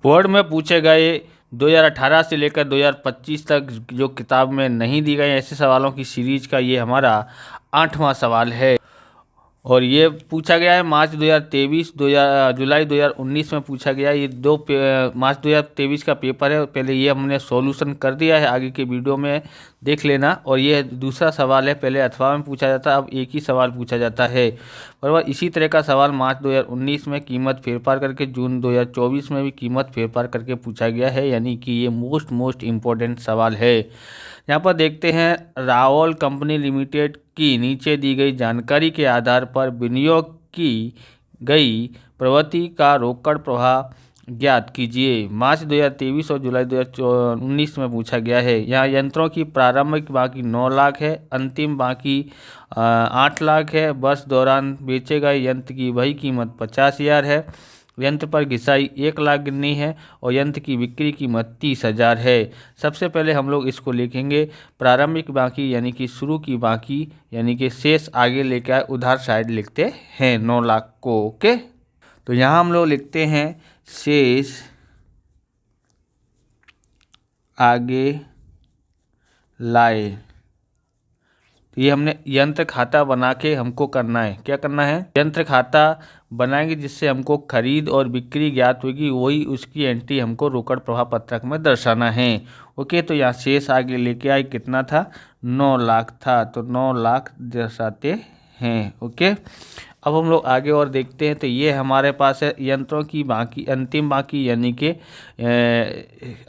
Board में पूछे गए 2018 से लेकर 2025 तक जो किताब में नहीं दी गए ऐसे सवालों की सीरीज का ये हमारा 8वां सवाल है। और ये पूछा गया है मार्च 2023, जुलाई 2019 में पूछा गया। ये मार्च 2023 का पेपर है। पहले ये हमने सॉल्यूशन कर दिया है, आगे के वीडियो में देख लेना। और ये दूसरा सवाल है, पहले अथवा में पूछा जाता, अब एक ही सवाल पूछा जाता है। बराबर इसी तरह का सवाल मार्च 2019 में कीमत फेरफार करके, जून 2024 में भी कीमत फेरफार करके पूछा गया है, यानी कि ये मोस्ट इम्पोर्टेंट सवाल है। यहाँ पर देखते हैं, रावल कंपनी लिमिटेड की नीचे दी गई जानकारी के आधार पर विनियोग की गई प्रवृत्ति का रोकड़ प्रवाह ज्ञात कीजिए। मार्च 2023 और जुलाई 2019 में पूछा गया है। यहाँ यंत्रों की प्रारंभिक बाकी 9 लाख है, अंतिम बाकी 8 लाख है। वर्ष दौरान बेचे गए यंत्र की वही कीमत 50,000 है। यंत्र पर घिसाई 1 लाख गिननी है और यंत्र की बिक्री कीमत 30,000 है। सबसे पहले हम लोग इसको लिखेंगे प्रारंभिक बाकी यानी कि शुरू की बाकी, यानी कि शेष आगे लेके आए, उधार साइड लिखते हैं 9 लाख को। ओके, तो यहाँ हम लोग लिखते हैं शेष आगे लाए। तो ये हमने यंत्र खाता बना के हमको करना है। क्या करना है? यंत्र खाता बनाएंगे जिससे हमको खरीद और बिक्री ज्ञात होगी, वही उसकी एंट्री हमको रोकड़ प्रवाह पत्रक में दर्शाना है। ओके, तो यहाँ शेष आगे लेके आए, कितना था? 9 लाख था, तो 9 लाख दर्शाते हैं। ओके, अब हम लोग आगे और देखते हैं। तो ये हमारे पास है यंत्रों की बाकी, अंतिम बाकी, यानी कि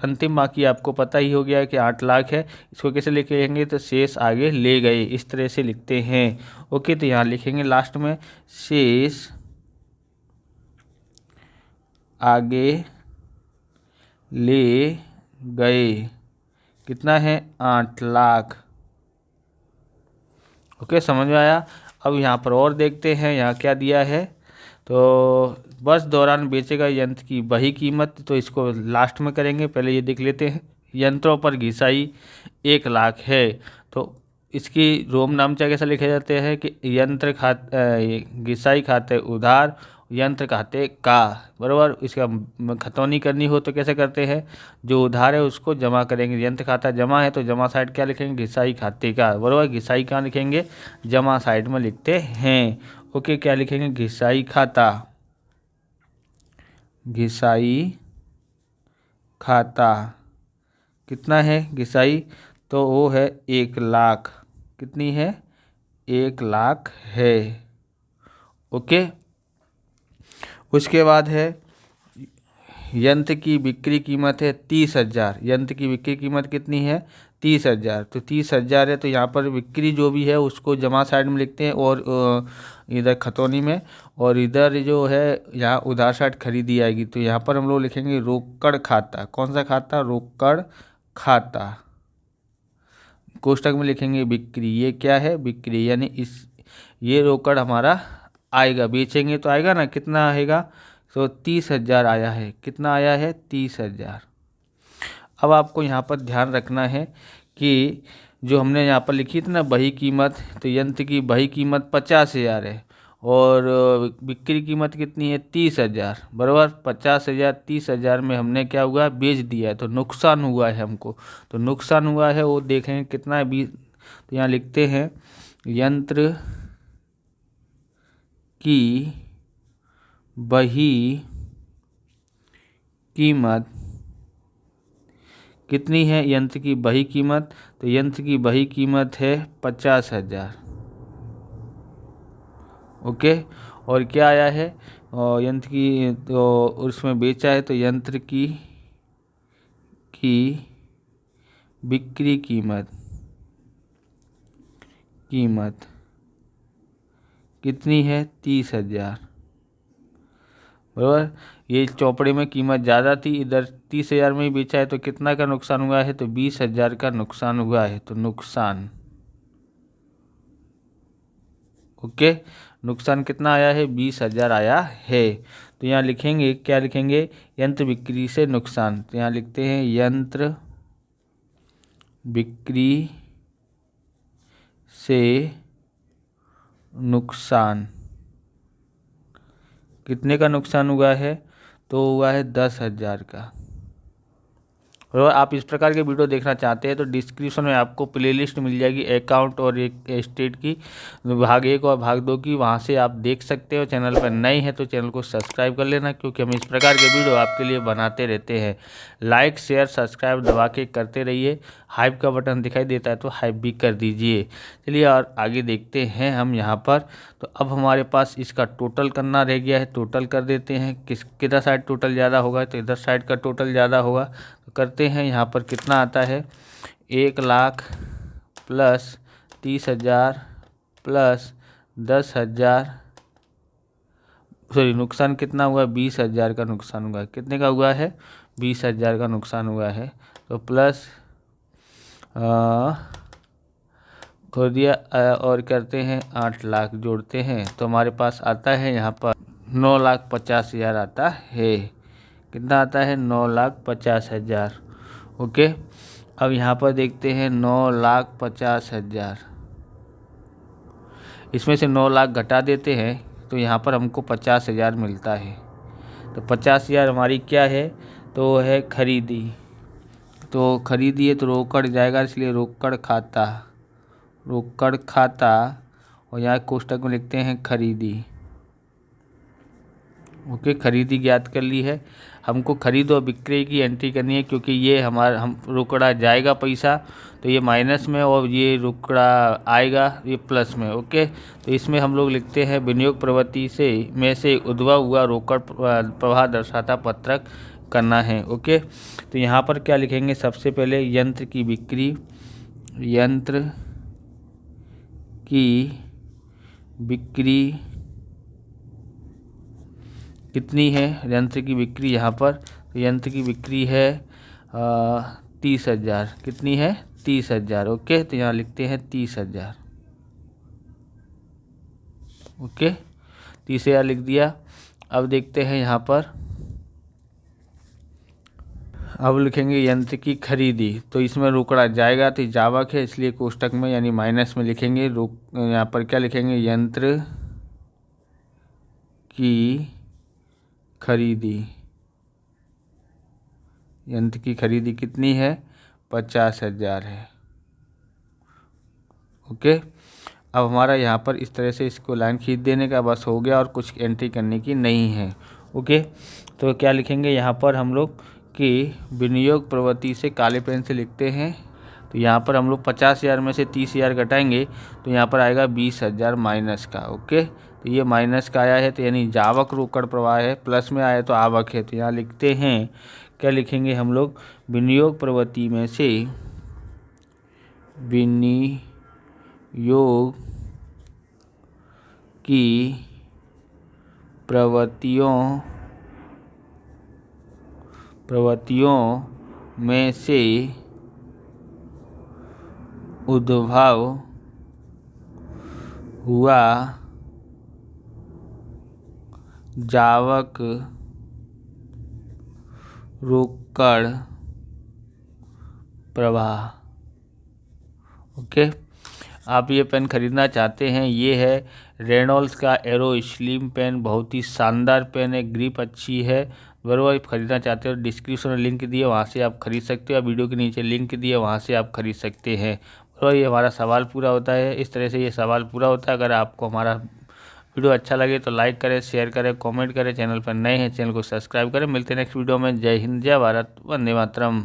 अंतिम बाकी आपको पता ही हो गया है कि 8 लाख है। इसको कैसे लिखेंगे? तो शेष आगे ले गए, इस तरह से लिखते हैं। ओके, तो यहाँ लिखेंगे लास्ट में शेष आगे ले गए, कितना है? 8 लाख। ओके, समझ में आया? अब यहाँ पर और देखते हैं, यहाँ क्या दिया है। तो वर्ष दौरान बेचे गए यंत्र की वही कीमत, तो इसको लास्ट में करेंगे, पहले ये देख लेते हैं। यंत्रों पर घिसाई 1 लाख है, तो इसकी रोम नामचा कैसा लिखे जाते हैं कि यंत्र घिसाई खाते उधार, यंत्र खाते का। बराबर, इसका खतौनी करनी हो तो कैसे करते हैं? जो उधार है उसको जमा करेंगे, यंत्र खाता जमा है तो जमा साइड क्या लिखेंगे? घिसाई खाते का। बराबर, घिसाई कहाँ लिखेंगे? जमा साइड में लिखते हैं। ओके, क्या लिखेंगे? घिसाई खाता, घिसाई खाता कितना है? घिसाई तो वो है 1 लाख। कितनी है? 1 लाख है। ओके, उसके बाद है यंत्र की बिक्री कीमत है 30,000। यंत्र की बिक्री कीमत कितनी है? 30,000। तो 30,000 है, तो यहाँ पर बिक्री जो भी है उसको जमा साइड में लिखते हैं और इधर खतौनी में, और इधर जो है यहाँ उधार साइड खरीदी आएगी। तो यहाँ पर हम लोग लिखेंगे रोकड़ खाता। कौन सा खाता? रोकड़ खाता। कोष्टक में लिखेंगे बिक्री। ये क्या है? बिक्री, यानी ये रोकड़ हमारा आएगा, बेचेंगे तो आएगा ना। कितना आएगा? तो 30,000 आया है। कितना आया है? 30,000। अब आपको यहाँ पर ध्यान रखना है कि जो हमने यहाँ पर लिखी थी ना बही कीमत, तो यंत्र की बही कीमत 50,000 है और बिक्री कीमत कितनी है? 30,000। बराबर, 50,000 30,000 में हमने क्या हुआ? बेच दिया है, तो नुकसान हुआ है हमको। तो नुकसान हुआ है वो देखें कितना है? 20। तो यहाँ लिखते हैं यंत्र की बही कीमत कितनी है? यंत्र की बही कीमत, तो यंत्र की बही कीमत है 50,000। ओके, और क्या आया है? और यंत्र की, तो उसमें बेचा है, तो यंत्र की बिक्री कीमत कितनी है? 30,000। बराबर, ये चौपड़े में कीमत ज़्यादा थी, इधर 30,000 में ही बेचा है, तो कितना का नुकसान हुआ है? तो 20,000 का नुकसान हुआ है। तो नुकसान, ओके, नुकसान कितना आया है? 20,000 आया है। तो यहाँ लिखेंगे, क्या लिखेंगे? यंत्र बिक्री से नुकसान। तो यहाँ लिखते हैं यंत्र बिक्री से नुकसान। कितने का नुकसान हुआ है? तो हुआ है 10,000 का। और आप इस प्रकार के वीडियो देखना चाहते हैं तो डिस्क्रिप्शन में आपको प्लेलिस्ट मिल जाएगी अकाउंट और एक स्टेट की, भाग 1 और भाग 2 की, वहां से आप देख सकते हो। चैनल पर नए हैं तो चैनल को सब्सक्राइब कर लेना, क्योंकि हम इस प्रकार के वीडियो आपके लिए बनाते रहते हैं। लाइक शेयर सब्सक्राइब दबा के करते रहिए। हाइप का बटन दिखाई देता है तो हाइप भी कर दीजिए। चलिए और आगे देखते हैं हम यहाँ पर। तो अब हमारे पास इसका टोटल करना रह गया है, टोटल कर देते हैं। किधर साइड टोटल ज़्यादा होगा, तो इधर साइड का टोटल ज़्यादा होगा। तो करते हैं, यहाँ पर कितना आता है 1,00,000 प्लस 30,000 प्लस 10,000, सॉरी नुकसान कितना हुआ 20,000 का नुकसान हुआ है। कितने का हुआ है 20,000 का नुकसान हुआ है। तो प्लस खोल दिया और करते हैं 8,00,000 जोड़ते हैं तो हमारे पास आता है यहाँ पर 9,50,000 आता है। कितना आता है 9,50,000। ओके, अब यहाँ पर देखते हैं 9,50,000, इसमें से 9,00,000 घटा देते हैं तो यहाँ पर हमको 50,000 मिलता है। तो 50,000 हमारी क्या है, तो है खरीदी। तो खरीदी है तो रोकड़ जाएगा, इसलिए रोकड़ खाता और यहाँ कोष्टक में लिखते हैं खरीदी। ओके, खरीदी ज्ञात कर ली है। हमको खरीद और विक्रय की एंट्री करनी है, क्योंकि ये हम रोकड़ा जाएगा पैसा तो ये माइनस में और ये रोकड़ा आएगा ये प्लस में। ओके, तो इसमें हम लोग लिखते हैं विनियोग प्रवृत्ति में से उद्भव हुआ रोकड़ प्रवाह दर्शाता पत्रक करना है। ओके, तो यहाँ पर क्या लिखेंगे, सबसे पहले यंत्र की बिक्री कितनी है, यंत्र की बिक्री यहाँ पर, तो यंत्र की बिक्री है 30,000। कितनी है 30,000। ओके, तो यहाँ लिखते हैं 30,000। ओके, 30,000 लिख दिया। अब देखते हैं यहाँ पर, अब लिखेंगे यंत्र की खरीदी। तो इसमें रोकड़ा जाएगा तो जावक है, इसलिए कोष्टक में यानी माइनस में लिखेंगे। यहाँ पर क्या लिखेंगे, यंत्र की खरीदी कितनी है 50,000 है। ओके, अब हमारा यहाँ पर इस तरह से इसको लाइन खींच देने का बस हो गया और कुछ एंट्री करने की नहीं है। ओके, तो क्या लिखेंगे यहाँ पर हम लोग कि विनियोग प्रवृत्ति से काले पेन से लिखते हैं। तो यहाँ पर हम लोग 50,000 में से 30,000 घटाएंगे तो यहाँ पर आएगा 20,000 माइनस का। ओके, तो ये माइनस का आया है तो यानी जावक रोकड़ प्रवाह है, प्लस में आया तो आवक है। तो यहाँ लिखते हैं, क्या लिखेंगे हम लोग, विनियोग प्रवृत्ति में से विनियोग की प्रवृत्तियों में से उद्भव हुआ जावक रोकड़ प्रवाह। ओके, आप ये पेन खरीदना चाहते हैं, ये है रेनॉल्ड्स का एरो स्लिम पेन, बहुत ही शानदार पेन है, ग्रिप अच्छी है। बराबर आप खरीदना चाहते हो डिस्क्रिप्शन में लिंक दिए, वहाँ से आप खरीद सकते हो, वीडियो के नीचे लिंक दिए, वहाँ से आप खरीद सकते हैं। और ये हमारा सवाल पूरा होता है, इस तरह से ये सवाल पूरा होता है। अगर आपको हमारा वीडियो अच्छा लगे तो लाइक करें, शेयर करें, कमेंट करें। चैनल पर नए हैं चैनल को सब्सक्राइब करें। मिलते हैं नेक्स्ट वीडियो में। जय हिंद, जय भारत, वंदे मातरम।